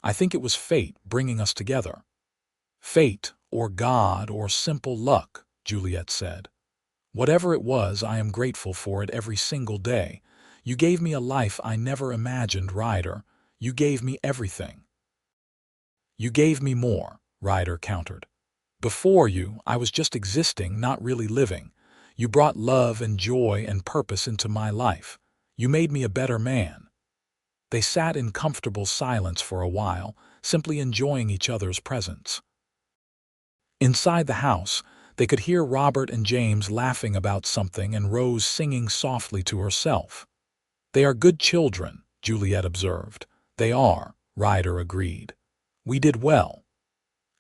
I think it was fate bringing us together." "Fate, or God, or simple luck," Juliette said. Whatever it was, I am grateful for it every single day. You gave me a life I never imagined, Ryder. You gave me everything. You gave me more, Ryder countered. Before you, I was just existing, not really living. You brought love and joy and purpose into my life. You made me a better man. They sat in comfortable silence for a while, simply enjoying each other's presence. Inside the house, they could hear Robert and James laughing about something and Rose singing softly to herself. "They are good children," Juliette observed. "They are," Ryder agreed. "We did well."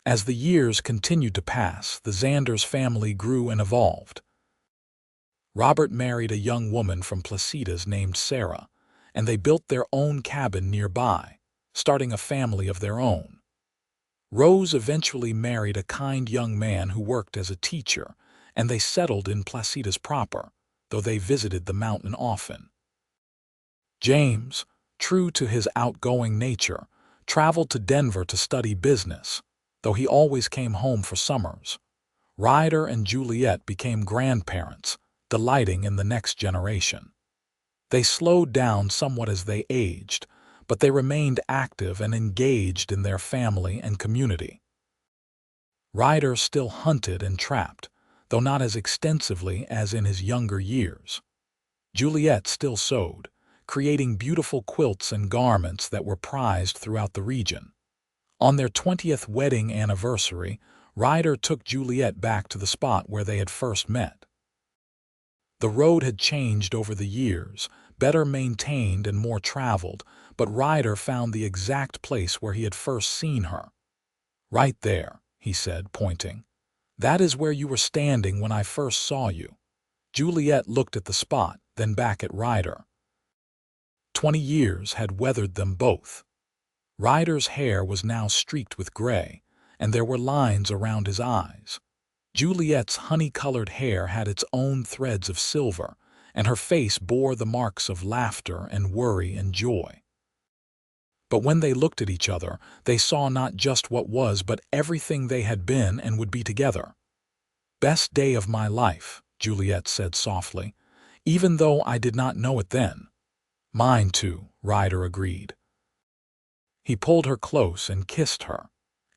As the years continued to pass, the Xanders family grew and evolved. Robert married a young woman from Placitas named Sarah, and they built their own cabin nearby, starting a family of their own. Rose eventually married a kind young man who worked as a teacher, and they settled in Placitas proper, though they visited the mountain often. James, true to his outgoing nature, traveled to Denver to study business, though he always came home for summers. Ryder and Juliette became grandparents, delighting in the next generation. They slowed down somewhat as they aged, but they remained active and engaged in their family and community. Ryder still hunted and trapped, though not as extensively as in his younger years. Juliette still sewed, creating beautiful quilts and garments that were prized throughout the region. On their 20th wedding anniversary, Ryder took Juliette back to the spot where they had first met. The road had changed over the years, better maintained and more traveled, but Ryder found the exact place where he had first seen her. "Right there," he said, pointing. "That is where you were standing when I first saw you." Juliette looked at the spot, then back at Ryder. 20 years had weathered them both. Ryder's hair was now streaked with gray, and there were lines around his eyes. Juliette's honey-colored hair had its own threads of silver, and her face bore the marks of laughter and worry and joy. But when they looked at each other, they saw not just what was, but everything they had been and would be together. "Best day of my life," Juliette said softly, "even though I did not know it then." "Mine too," Ryder agreed. He pulled her close and kissed her,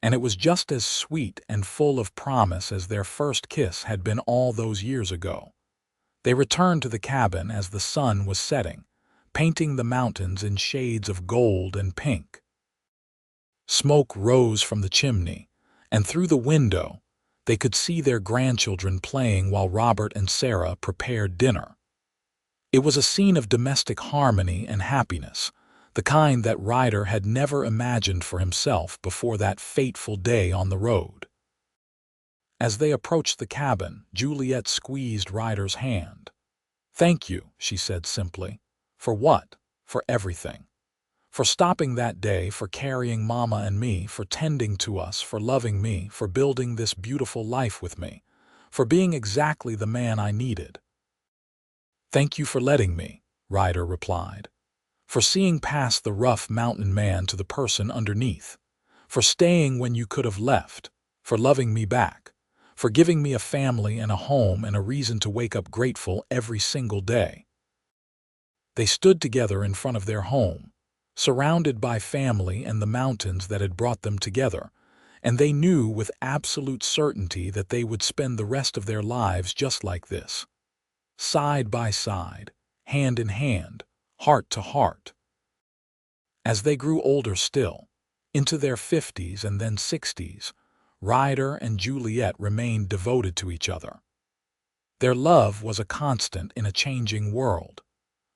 and it was just as sweet and full of promise as their first kiss had been all those years ago. They returned to the cabin as the sun was setting, painting the mountains in shades of gold and pink. Smoke rose from the chimney, and through the window, they could see their grandchildren playing while Robert and Sarah prepared dinner. It was a scene of domestic harmony and happiness, the kind that Ryder had never imagined for himself before that fateful day on the road. As they approached the cabin, Juliette squeezed Ryder's hand. "Thank you," she said simply. "For what?" "For everything. For stopping that day, for carrying Mama and me, for tending to us, for loving me, for building this beautiful life with me, for being exactly the man I needed." "Thank you for letting me," Ryder replied. "For seeing past the rough mountain man to the person underneath. For staying when you could have left. For loving me back. For giving me a family and a home and a reason to wake up grateful every single day." They stood together in front of their home, surrounded by family and the mountains that had brought them together, and they knew with absolute certainty that they would spend the rest of their lives just like this. Side by side, hand in hand, heart to heart. As they grew older still, into their 50s and then 60s, Ryder and Juliette remained devoted to each other. Their love was a constant in a changing world.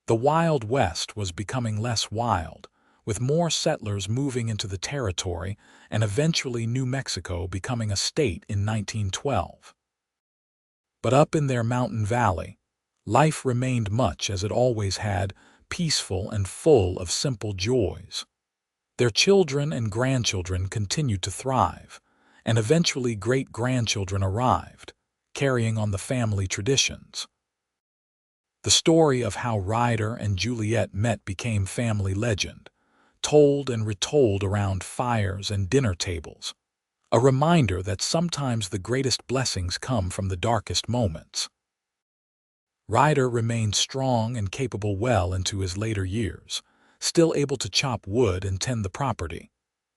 The Wild West was becoming less wild, with more settlers moving into the territory and eventually New Mexico becoming a state in 1912. But up in their mountain valley, life remained much as it always had, peaceful and full of simple joys. Their children and grandchildren continued to thrive, and eventually great-grandchildren arrived, carrying on the family traditions. The story of how Ryder and Juliette met became family legend, told and retold around fires and dinner tables, a reminder that sometimes the greatest blessings come from the darkest moments. Ryder remained strong and capable well into his later years, still able to chop wood and tend the property,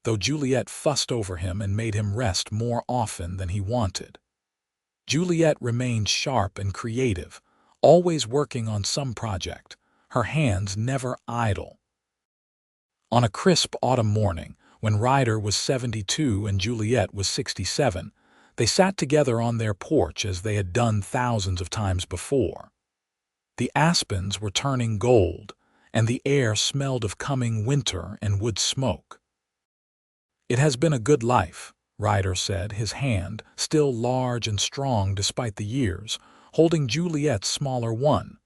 though Juliette fussed over him and made him rest more often than he wanted. Juliette remained sharp and creative, always working on some project, her hands never idle. On a crisp autumn morning, when Ryder was 72 and Juliette was 67, they sat together on their porch as they had done thousands of times before. The aspens were turning gold, and the air smelled of coming winter and wood smoke. "It has been a good life," Ryder said, his hand, still large and strong despite the years, holding Juliette's smaller one.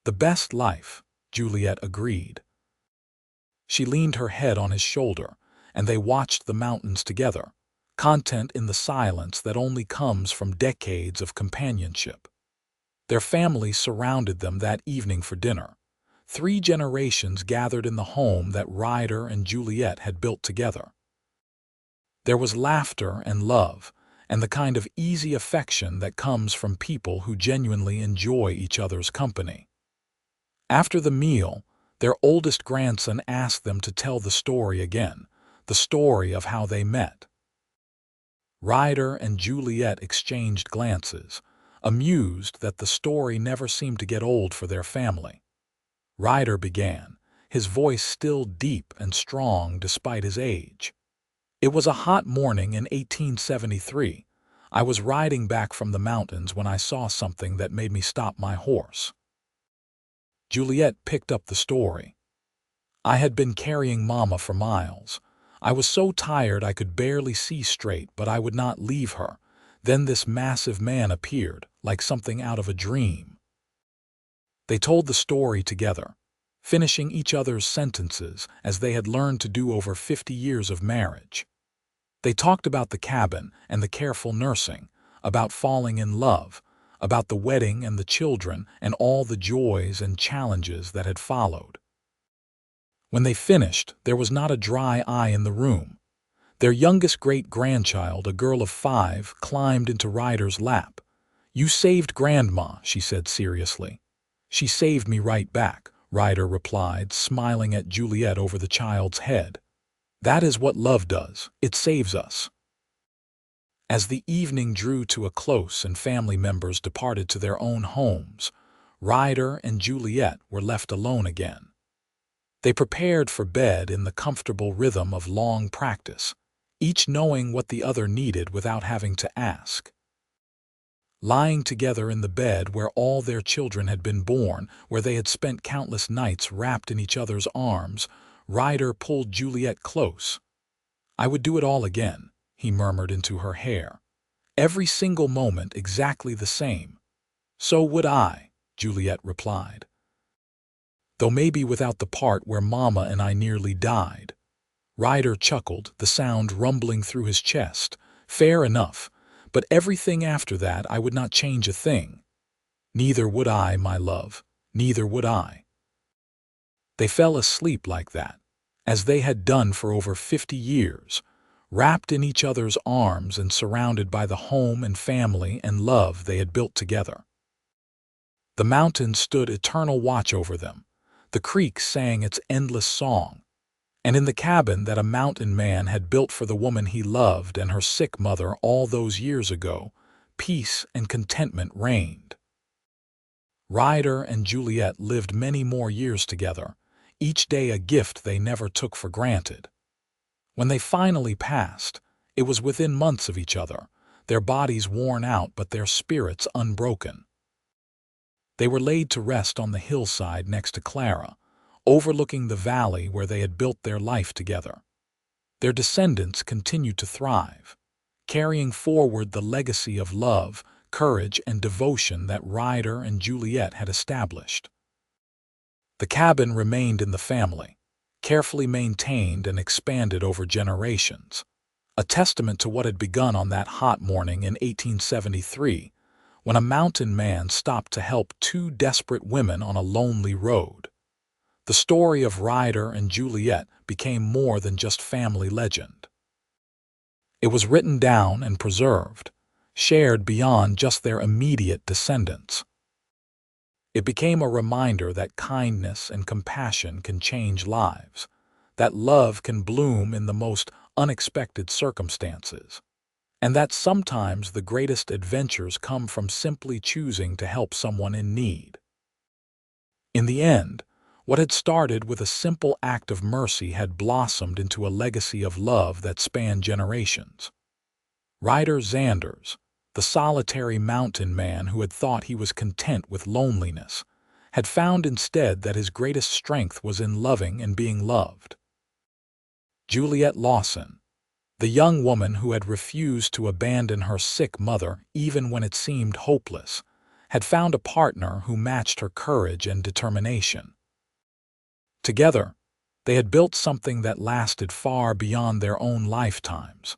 "The best life," Juliette agreed. She leaned her head on his shoulder, and they watched the mountains together, content in the silence that only comes from decades of companionship. Their family surrounded them that evening for dinner. 3 generations gathered in the home that Ryder and Juliette had built together. There was laughter and love, and the kind of easy affection that comes from people who genuinely enjoy each other's company. After the meal, their oldest grandson asked them to tell the story again, the story of how they met. Ryder and Juliette exchanged glances, amused that the story never seemed to get old for their family. Ryder began, his voice still deep and strong despite his age. "It was a hot morning in 1873. I was riding back from the mountains when I saw something that made me stop my horse." Juliette picked up the story. "I had been carrying Mama for miles. I was so tired I could barely see straight, but I would not leave her. Then this massive man appeared, like something out of a dream." They told the story together, finishing each other's sentences as they had learned to do over 50 years of marriage. They talked about the cabin and the careful nursing, about falling in love, about the wedding and the children and all the joys and challenges that had followed. When they finished, there was not a dry eye in the room. Their youngest great-grandchild, a girl of 5, climbed into Ryder's lap. "You saved Grandma," she said seriously. "She saved me right back," Ryder replied, smiling at Juliette over the child's head. "That is what love does. It saves us." As the evening drew to a close and family members departed to their own homes, Ryder and Juliette were left alone again. They prepared for bed in the comfortable rhythm of long practice, each knowing what the other needed without having to ask. Lying together in the bed where all their children had been born, where they had spent countless nights wrapped in each other's arms, Ryder pulled Juliette close. "I would do it all again," he murmured into her hair. "Every single moment exactly the same." "So would I," Juliette replied. "Though maybe without the part where Mama and I nearly died." Ryder chuckled, the sound rumbling through his chest. "Fair enough, but everything after that I would not change a thing." "Neither would I, my love, neither would I." They fell asleep like that, as they had done for over 50 years, wrapped in each other's arms and surrounded by the home and family and love they had built together. The mountains stood eternal watch over them. The creek sang its endless song. And in the cabin that a mountain man had built for the woman he loved and her sick mother all those years ago, peace and contentment reigned. Ryder and Juliette lived many more years together, each day a gift they never took for granted. When they finally passed, it was within months of each other, their bodies worn out but their spirits unbroken. They were laid to rest on the hillside next to Clara, overlooking the valley where they had built their life together. Their descendants continued to thrive, carrying forward the legacy of love, courage, and devotion that Ryder and Juliette had established. The cabin remained in the family, carefully maintained and expanded over generations, a testament to what had begun on that hot morning in 1873, when a mountain man stopped to help 2 desperate women on a lonely road. The story of Ryder and Juliette became more than just family legend. It was written down and preserved, shared beyond just their immediate descendants. It became a reminder that kindness and compassion can change lives, that love can bloom in the most unexpected circumstances, and that sometimes the greatest adventures come from simply choosing to help someone in need. In the end, what had started with a simple act of mercy had blossomed into a legacy of love that spanned generations. Ryder Xanders, the solitary mountain man who had thought he was content with loneliness, had found instead that his greatest strength was in loving and being loved. Juliette, the young woman who had refused to abandon her sick mother even when it seemed hopeless, had found a partner who matched her courage and determination. Together, they had built something that lasted far beyond their own lifetimes,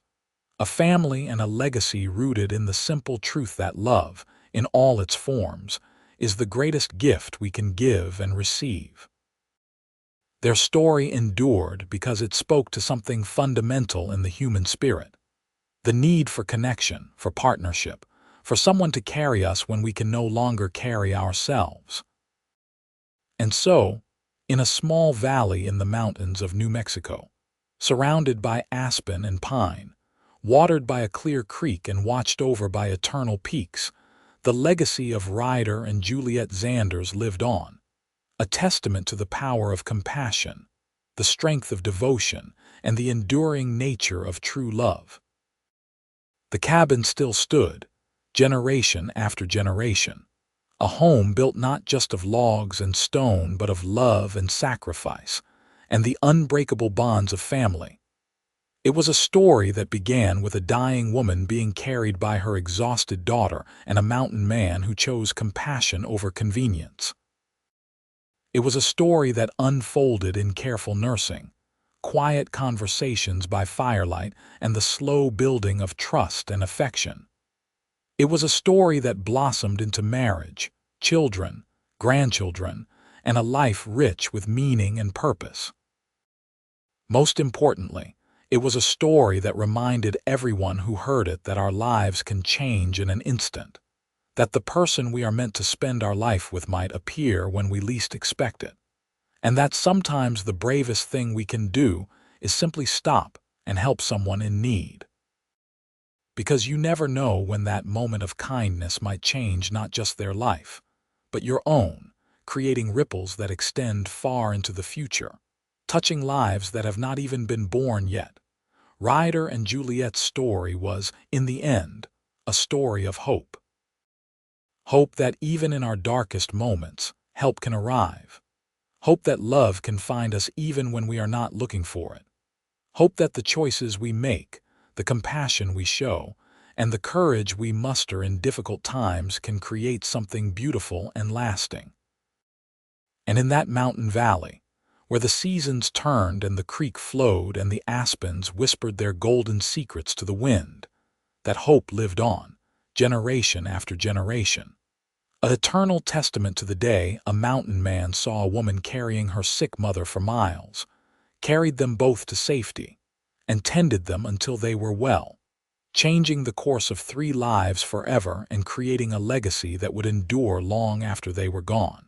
a family and a legacy rooted in the simple truth that love, in all its forms, is the greatest gift we can give and receive. Their story endured because it spoke to something fundamental in the human spirit: the need for connection, for partnership, for someone to carry us when we can no longer carry ourselves. And so, in a small valley in the mountains of New Mexico, surrounded by aspen and pine, watered by a clear creek and watched over by eternal peaks, the legacy of Ryder and Juliette Xanders lived on, a testament to the power of compassion, the strength of devotion, and the enduring nature of true love. The cabin still stood, generation after generation, a home built not just of logs and stone but of love and sacrifice, and the unbreakable bonds of family. It was a story that began with a dying woman being carried by her exhausted daughter and a mountain man who chose compassion over convenience. It was a story that unfolded in careful nursing, quiet conversations by firelight, and the slow building of trust and affection. It was a story that blossomed into marriage, children, grandchildren, and a life rich with meaning and purpose. Most importantly, it was a story that reminded everyone who heard it that our lives can change in an instant, that the person we are meant to spend our life with might appear when we least expect it, and that sometimes the bravest thing we can do is simply stop and help someone in need. Because you never know when that moment of kindness might change not just their life, but your own, creating ripples that extend far into the future, touching lives that have not even been born yet. Ryder and Juliette's story was, in the end, a story of hope. Hope that even in our darkest moments, help can arrive. Hope that love can find us even when we are not looking for it. Hope that the choices we make, the compassion we show, and the courage we muster in difficult times can create something beautiful and lasting. And in that mountain valley, where the seasons turned and the creek flowed and the aspens whispered their golden secrets to the wind, that hope lived on, generation after generation. An eternal testament to the day a mountain man saw a woman carrying her sick mother for miles, carried them both to safety, and tended them until they were well, changing the course of 3 lives forever and creating a legacy that would endure long after they were gone.